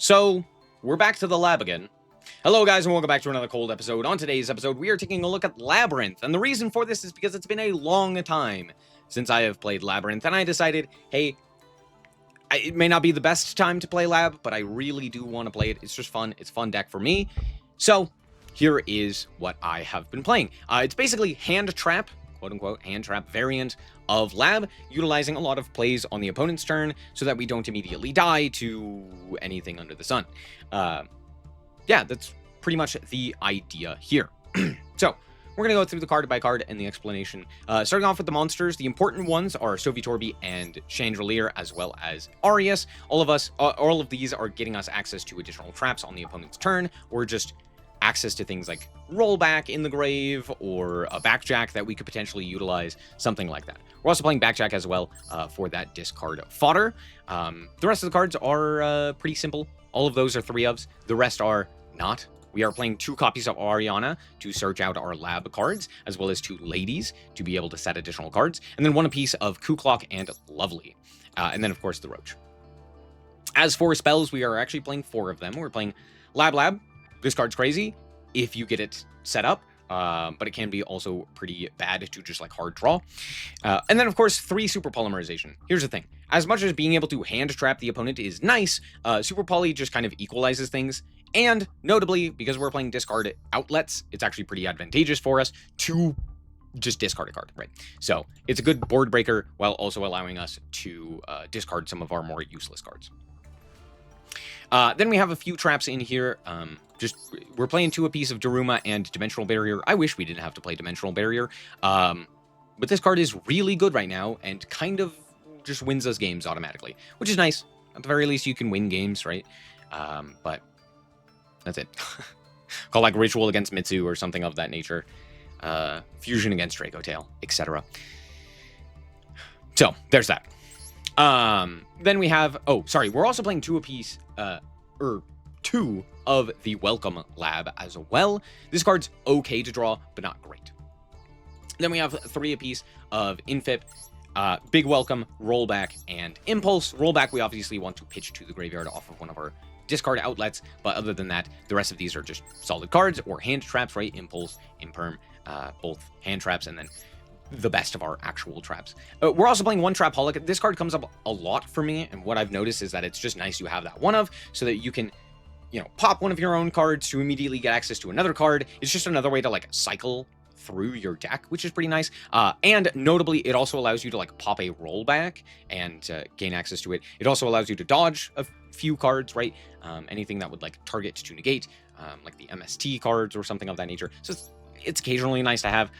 So, we're back to the lab again. Hello guys and welcome back to another cold episode. On today's episode, we are taking a look at Labrynth, and the reason for this is because it's been a long time since I have played Labrynth, and I decided, hey, it may not be the best time to play Lab, but I really do want to play it. It's just fun. It's a fun deck for me. So, here is what I have been playing. It's basically hand trap, quote-unquote, hand trap variant of Lab, utilizing a lot of plays on the opponent's turn so that we don't immediately die to anything under the sun. Yeah, that's pretty much the idea here. So, we're going to go through the card by card and the explanation. Starting off with the monsters, the important ones are Sovitorbi and Chandelier, as well as Arius. All of these are getting us access to additional traps on the opponent's turn, or just access to things like rollback in the grave, or a backjack that we could potentially utilize, something like that. We're also playing backjack as well for that discard fodder. The rest of the cards are pretty simple. All of those are 3-ofs. The rest are not. We are playing 2 copies of Ariana to search out our lab cards, as well as 2 ladies to be able to set additional cards, and then 1 apiece of Kuklok and Lovely. And then, of course, the Roach. As for spells, we are actually playing 4 of them. We're playing Lab. This card's crazy if you get it set up, but it can be also pretty bad to just, like, hard draw. And then, of course, 3 Super Polymerization. Here's the thing. As much as being able to hand trap the opponent is nice, Super Poly just kind of equalizes things. And notably, because we're playing discard outlets, it's actually pretty advantageous for us to just discard a card, right? So it's a good board breaker while also allowing us to discard some of our more useless cards. Then we have a few traps in here. We're playing 2 apiece of Daruma and Dimensional Barrier. I wish we didn't have to play Dimensional Barrier. But this card is really good right now and kind of just wins us games automatically, which is nice. At the very least, you can win games, right? But that's it. Call like Ritual against Mitsu or something of that nature. Fusion against Draco Tail, etc. So, there's that. Then we have... Oh, sorry. We're also playing 2 apiece... 2 of the Welcome Lab as well. This card's okay to draw, but not great. Then we have 3 apiece of Infip, Big Welcome, Rollback, and Impulse. Rollback we obviously want to pitch to the graveyard off of one of our discard outlets, but other than that, the rest of these are just solid cards or hand traps, right? Impulse, Imperm, both hand traps, and then the best of our actual traps. We're also playing 1 Trapaholic. This card comes up a lot for me, and what I've noticed is that it's just nice to have that 1 of, so that you can, you know, pop one of your own cards to immediately get access to another card. It's just another way to, like, cycle through your deck, which is pretty nice. And notably, it also allows you to, like, pop a rollback and gain access to it. It also allows you to dodge a few cards, right? Anything that would, like, target to negate, like the MST cards or something of that nature. So it's occasionally nice to have.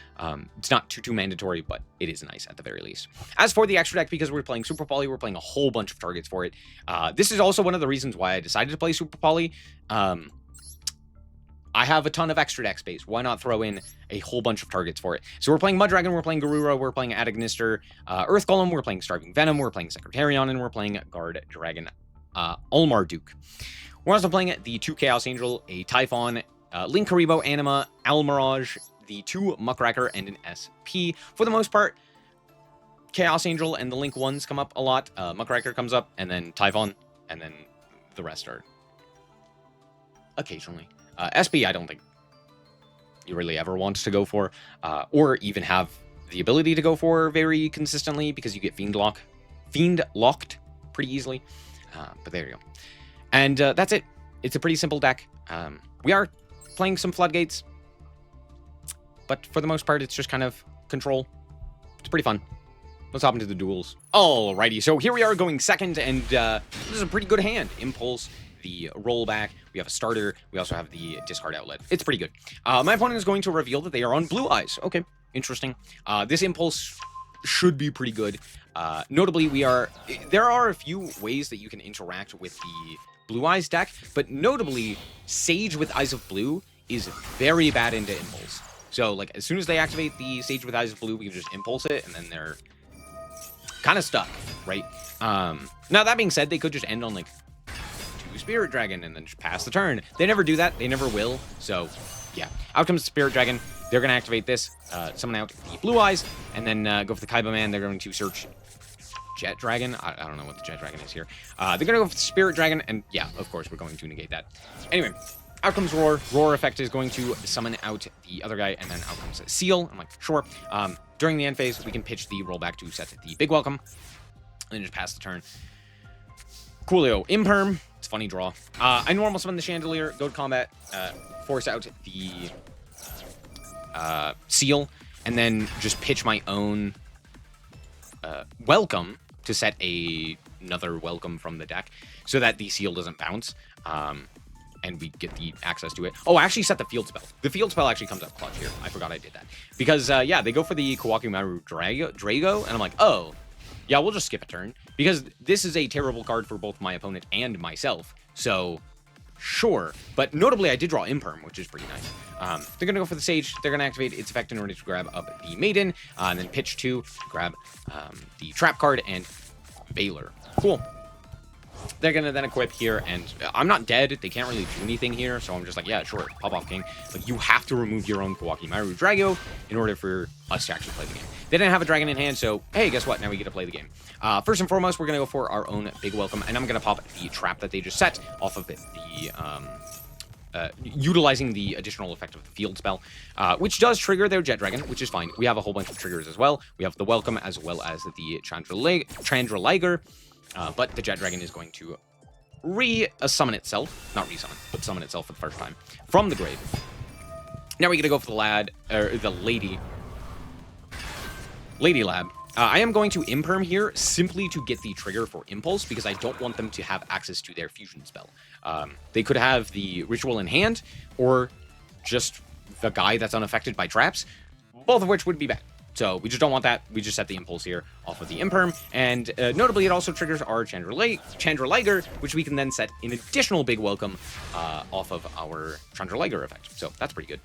It's not too mandatory, but it is nice at the very least. As for the extra deck, because we're playing Super Poly, we're playing a whole bunch of targets for it. This is also one of the reasons why I decided to play Super Poly. I have a ton of extra deck space. Why not throw in a whole bunch of targets for it? So we're playing Muddragon, we're playing Garura, we're playing Adagnister, Earth Golem, we're playing Starving Venom, we're playing Secretarion, and we're playing Guard Dragon Ulmar Duke. We're also playing the 2 Chaos Angel, a Typhon, Link Karibo, Anima, Almirage, the 2 Muckracker, and an SP. For the most part, Chaos Angel and the Link ones come up a lot. Muckracker comes up, and then Typhon, and then the rest are occasionally. SP, I don't think you really ever want to go for, or even have the ability to go for very consistently, because you get Fiend locked pretty easily. But there you go. And that's it. It's a pretty simple deck. We are playing some Floodgates, but for the most part, it's just kind of control. It's pretty fun. Let's hop into the duels. Alrighty, so here we are going second, and this is a pretty good hand. Impulse, the rollback, we have a starter, we also have the discard outlet. It's pretty good. My opponent is going to reveal that they are on Blue Eyes. Okay, interesting. This Impulse should be pretty good. Notably, there are a few ways that you can interact with the Blue Eyes deck, but notably, Sage with Eyes of Blue is very bad into Impulse. So, like, as soon as they activate the Sage with Eyes of Blue, we can just Impulse it, and then they're kind of stuck, right? Now, that being said, they could just end on, like, 2 Spirit Dragon and then just pass the turn. They never do that. They never will. So, yeah. Out comes Spirit Dragon. They're going to activate this, summon out the Blue Eyes, and then go for the Kaiba Man. They're going to search Jet Dragon. I don't know what the Jet Dragon is here. They're going to go for the Spirit Dragon, and yeah, of course, we're going to negate that. Anyway, out comes Roar. Roar effect is going to summon out the other guy, and then out comes Seal. I'm like, sure. During the end phase, we can pitch the rollback to set the Big Welcome, and then just pass the turn. Coolio. Imperm. It's a funny draw. I normal summon the Chandelier, go to combat, force out the Seal, and then just pitch my own Welcome to set another Welcome from the deck so that the Seal doesn't bounce, and we get the access to it. Oh, I actually set the Field Spell. The Field Spell actually comes up clutch here. I forgot I did that. Because, yeah, they go for the Kawakimaru Drago, and I'm like, oh, yeah, we'll just skip a turn. Because this is a terrible card for both my opponent and myself. So, sure. But notably, I did draw Imperm, which is pretty nice. They're going to go for the Sage. They're going to activate its effect in order to grab up the Maiden. And then pitch 2, grab the Trap card, and Valor. Cool. They're going to then equip here, and I'm not dead. They can't really do anything here, so I'm just like, yeah, sure, pop off King. Like, you have to remove your own Kawakimaru Drago in order for us to actually play the game. They didn't have a dragon in hand, so, hey, guess what? Now we get to play the game. First and foremost, we're going to go for our own Big Welcome, and I'm going to pop the trap that they just set off of it, utilizing the additional effect of the Field Spell, which does trigger their Jet Dragon, which is fine. We have a whole bunch of triggers as well. We have the Welcome as well as the Chandraliger. But the Jet Dragon is going to summon itself, not resummon, but summon itself for the first time from the grave. Now we get to go for the Lady Lab. I am going to Imperm here simply to get the trigger for Impulse because I don't want them to have access to their fusion spell. They could have the Ritual in hand or just the guy that's unaffected by traps, both of which would be bad. So we just don't want that. We just set the Impulse here off of the Imperm. And notably, it also triggers our Chandraliger, which we can then set an additional Big Welcome off of our Chandraliger effect. So that's pretty good.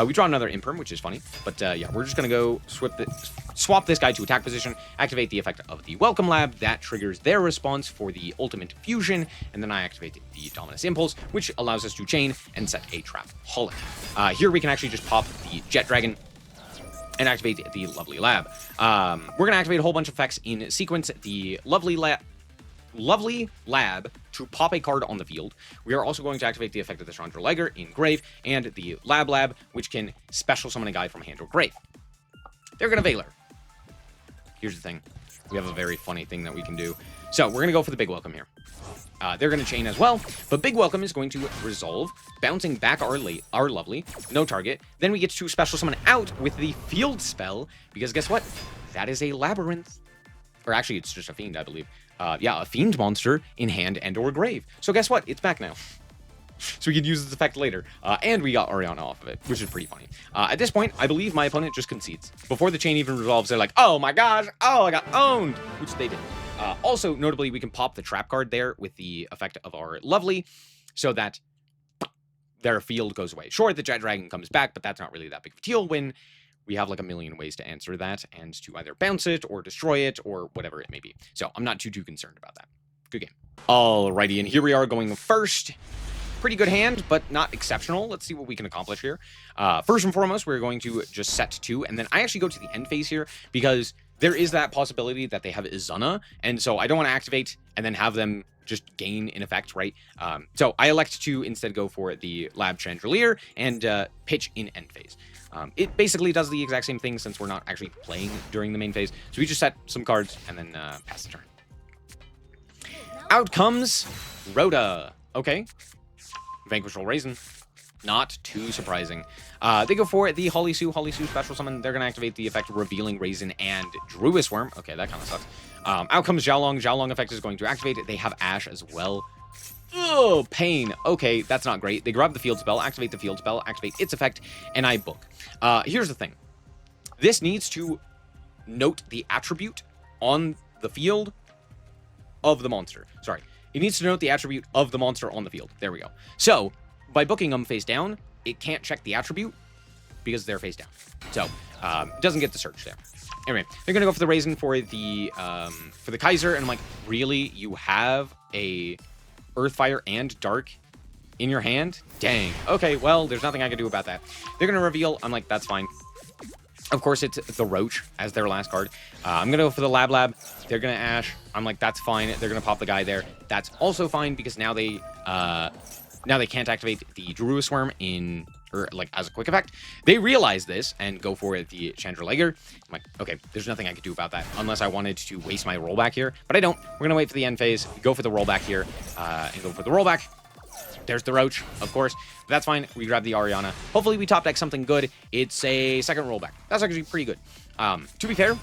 We draw another Imperm, which is funny. But yeah, we're just going to go swap this guy to attack position, activate the effect of the Welcome Lab. That triggers their response for the Ultimate Fusion. And then I activate the Dominus Impulse, which allows us to chain and set a Trap Holic. Here we can actually just pop the Jet Dragon and activate the Lovely Lab. We're going to activate a whole bunch of effects in sequence. The Lovely Lab to pop a card on the field. We are also going to activate the effect of the Chandraliger in grave, and the Lab, which can special summon a guy from hand or grave. They're going to Valor. Here's the thing. We have a very funny thing that we can do. So we're going to go for the Big Welcome here. They're going to chain as well, but Big Welcome is going to resolve, bouncing back our Lovely, no target. Then we get to special summon out with the Field Spell, because guess what? That is a Labrynth. Or actually, it's just a Fiend, I believe. Yeah, a Fiend monster in hand and or grave. So guess what? It's back now. So we can use this effect later. And we got Oriana off of it, which is pretty funny. At this point, I believe my opponent just concedes. Before the chain even resolves, they're like, oh my gosh, oh, I got owned, which they did. Also, notably, we can pop the trap card there with the effect of our Lovely so that their field goes away. Sure, the Jet Dragon comes back, but that's not really that big of a deal when we have like a million ways to answer that and to either bounce it or destroy it or whatever it may be. So I'm not too concerned about that. Good game. Alrighty, and here we are going first. Pretty good hand, but not exceptional. Let's see what we can accomplish here. First and foremost, we're going to just set 2, and then I actually go to the end phase here because there is that possibility that they have Izuna, and so I don't want to activate and then have them just gain in effect, right? So I elect to instead go for the Lab Chandelier and pitch in end phase. It basically does the exact same thing since we're not actually playing during the main phase. So we just set some cards and then pass the turn. Out comes Rhoda. Okay. Vanquish Soul Raisin. Not too surprising. They go for the Holly Sue special summon. They're going to activate the effect Revealing Raisin and Druis Worm. Okay, that kind of sucks. Out comes Xiaolong. Xiaolong effect is going to activate it. They have Ash as well. Oh, pain. Okay, that's not great. They grab the Field Spell, activate the Field Spell, activate its effect, and I book. Here's the thing. This needs to note the attribute on the field of the monster. Sorry. It needs to note the attribute of the monster on the field. There we go. So, by booking them face down, it can't check the attribute because they're face down. So, it doesn't get the search there. Anyway, they're going to go for the Raisin for the Kaiser, and I'm like, really? You have a Earthfire and Dark in your hand? Dang. Okay, well, there's nothing I can do about that. They're going to reveal. I'm like, that's fine. Of course, it's the Roach as their last card. I'm going to go for the Lab. They're going to Ash. I'm like, that's fine. They're going to pop the guy there. That's also fine because now they can't activate the Druid Swarm as a quick effect. They realize this and go for the Chandraleger. I'm like, okay, there's nothing I could do about that unless I wanted to waste my rollback here, but I don't. We're going to wait for the end phase, go for the rollback here, and go for the rollback. There's the Roach, of course. But that's fine. We grab the Ariana. Hopefully we top deck something good. It's a second rollback. That's actually pretty good. To be fair,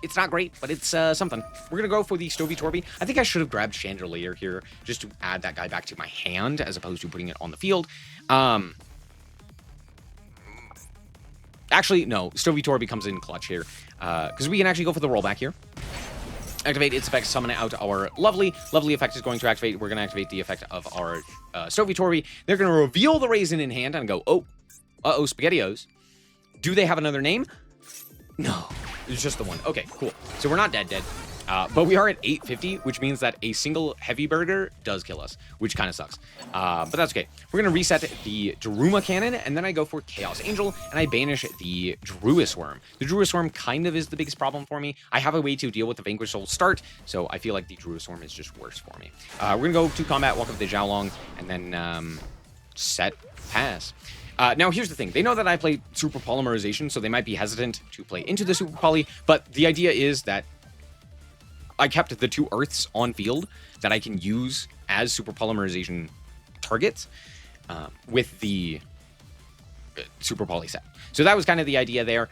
it's not great, but it's something. We're going to go for the Stovey Torby. I think I should have grabbed Chandelier here just to add that guy back to my hand as opposed to putting it on the field. Actually, no. Stovey Torby comes in clutch here because we can actually go for the rollback here. Activate its effect, summon out our lovely effect is going to activate. We're going to activate the effect of our Stovey Torby. They're going to reveal the Raisin in hand and go, oh, SpaghettiOs. Do they have another name? No, it's just the one. Okay, cool. So we're not dead. But we are at 850, which means that a single heavy burger does kill us, which kind of sucks. But that's okay. We're going to reset the Daruma Cannon, and then I go for Chaos Angel, and I banish the Druid Swarm. The Druid Swarm kind of is the biggest problem for me. I have a way to deal with the Vanquish Soul start, so I feel like the Druid Swarm is just worse for me. We're going to go to combat, walk up the Xiaolong, and then set pass. Now, here's the thing. They know that I play Super Polymerization, so they might be hesitant to play into the Super Poly, but the idea is that I kept the 2 Earths on field that I can use as Super Polymerization targets with the Super Poly set. So that was kind of the idea there.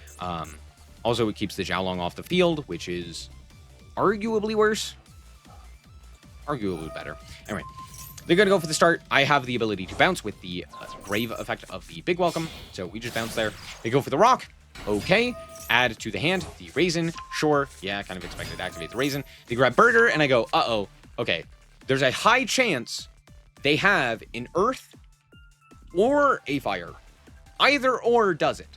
Also, it keeps the Xiaolong off the field, which is arguably worse. Arguably better. Anyway, they're going to go for the start. I have the ability to bounce with the Grave effect of the Big Welcome, so we just bounce there. They go for the Rock. Okay. Add to the hand the Raisin. Sure. Yeah, kind of expected to activate the Raisin. They grab Burger, and I go, uh-oh. Okay. There's a high chance they have an Earth or a Fire. Either or does it.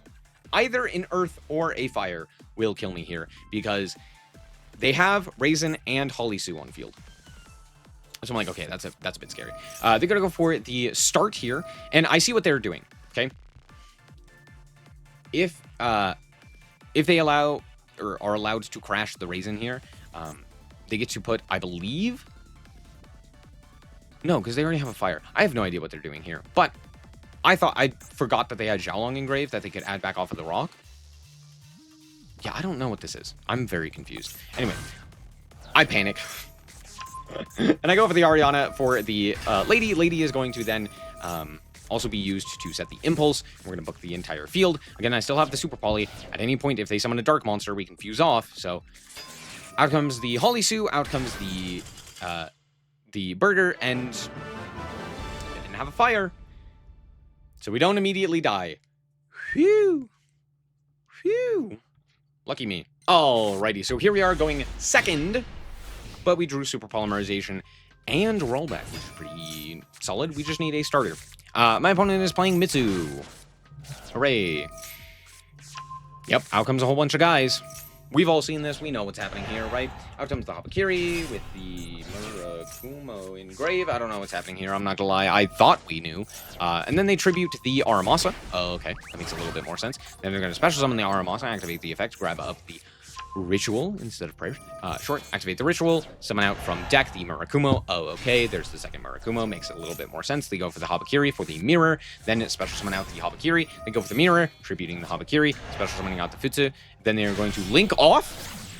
Either an Earth or a Fire will kill me here because they have Raisin and Holly Sue on field. So I'm like, okay, that's a bit scary. They're going to go for the start here, and I see what they're doing, okay? If they allow or are allowed to crash the Raisin here, they get to put, I believe... No, because they already have a Fire. I have no idea what they're doing here, but I forgot that they had Xiaolong engraved that they could add back off of the rock. Yeah, I don't know what this is. I'm very confused. Anyway, I panic. And I go for the Ariana for the Lady. Lady is going to then also be used to set the Impulse. We're going to book the entire field. Again, I still have the Super Poly. At any point, if they summon a Dark Monster, we can fuse off. So out comes the Holly Sue. Out comes the Burger. And I didn't have a Fire. So we don't immediately die. Phew. Phew. Lucky me. Alrighty, so here we are going second. But we drew Super Polymerization and Rollback, which is pretty solid. We just need a starter. My opponent is playing Mitsu. Hooray. Yep, out comes a whole bunch of guys. We've all seen this. We know what's happening here, right? Out comes the Habakiri with the Murakumo engrave. I don't know what's happening here. I'm not gonna lie. I thought we knew. And then they tribute the Aramasa. Oh, okay. That makes a little bit more sense. Then they're going to special summon the Aramasa, activate the effect, grab up the Ritual instead of prayer. Short, activate the Ritual, summon out from deck the Murakumo. Oh, okay, there's the second Murakumo. Makes it a little bit more sense. They go for the Habakiri for the Mirror, then it special summon out the Habakiri. They go for the Mirror, tributing the Habakiri, special summoning out the Futsu. Then they are going to link off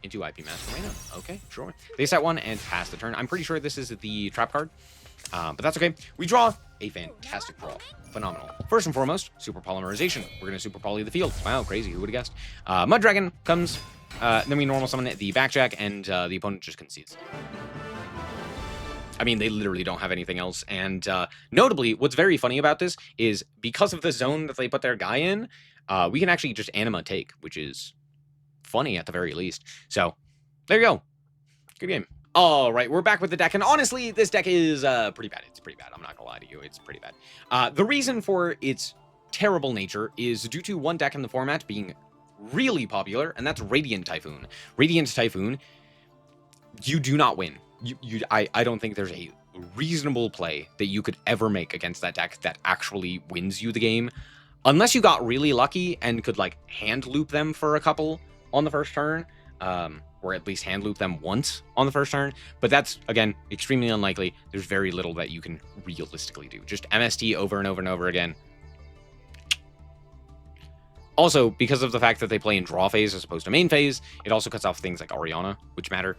into IP Master Arena. Okay, sure. They set one and pass the turn. I'm pretty sure this is the trap card, but that's okay. We draw a fantastic draw. Phenomenal. First and foremost, Super Polymerization. We're going to Super Poly the field. Wow, crazy. Who would have guessed? Mud Dragon comes. Then we normal summon the Backjack, and the opponent just concedes. I mean, they literally don't have anything else. And notably, what's very funny about this is because of the zone that they put their guy in, we can actually just Anima take, which is funny at the very least. So, there you go. Good game. All right, we're back with the deck, and honestly, this deck is pretty bad. It's pretty bad. I'm not gonna lie to you. It's pretty bad. The reason for its terrible nature is due to one deck in the format being really popular, and that's Radiant Typhoon. Radiant Typhoon, you do not win. I don't think there's a reasonable play that you could ever make against that deck that actually wins you the game. unless you got really lucky and could like hand loop them for a couple on the first turn, or at least hand loop them once on the first turn. But that's, again, extremely unlikely. There's very little that you can realistically do. Just MST over and over and over again. Also, because of the fact that they play in draw phase as opposed to main phase, it also cuts off things like Ariana, which matter.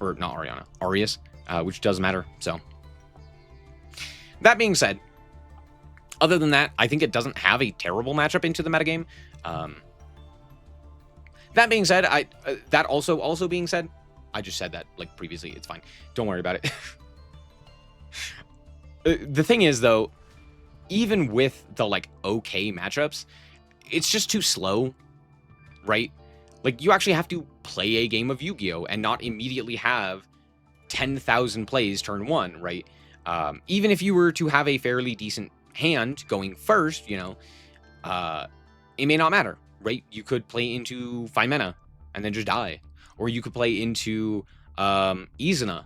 Or not Ariana, Arias, which does matter. So, that being said, other than that, I think it doesn't have a terrible matchup into the metagame. That being said, that also being said, I just said that like previously. It's fine. Don't worry about it. The thing is, though, even with the like okay matchups, it's just too slow, right? Like, you actually have to play a game of Yu-Gi-Oh! And not immediately have 10,000 plays turn one, right? Even if you were to have a fairly decent hand going first, you know, it may not matter, right? You could play into Femena and then just die. Or you could play into Izuna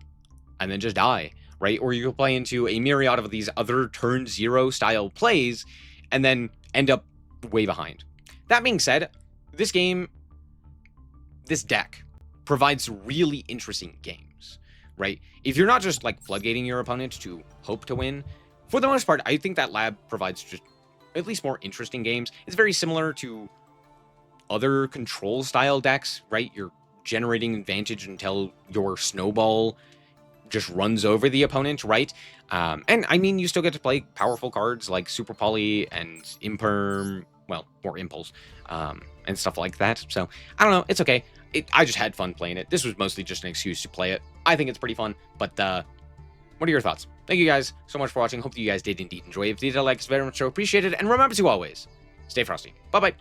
and then just die, right? Or you could play into a myriad of these other turn zero style plays and then end up way behind. That being said, this deck provides really interesting games, right? If you're not just like floodgating your opponent to hope to win, for the most part, I think that Lab provides just at least more interesting games. It's very similar to other control style decks, right? You're generating advantage until your snowball just runs over the opponent, right? And I mean, you still get to play powerful cards like Super Poly and Imperm, well, more Impulse, and stuff like that. So, I don't know, it's okay. I just had fun playing it. This was mostly just an excuse to play it. I think it's pretty fun, but what are your thoughts? Thank you guys so much for watching. Hope that you guys did indeed enjoy. If you did, like, it's very much so appreciated. And remember to always stay frosty. Bye-bye.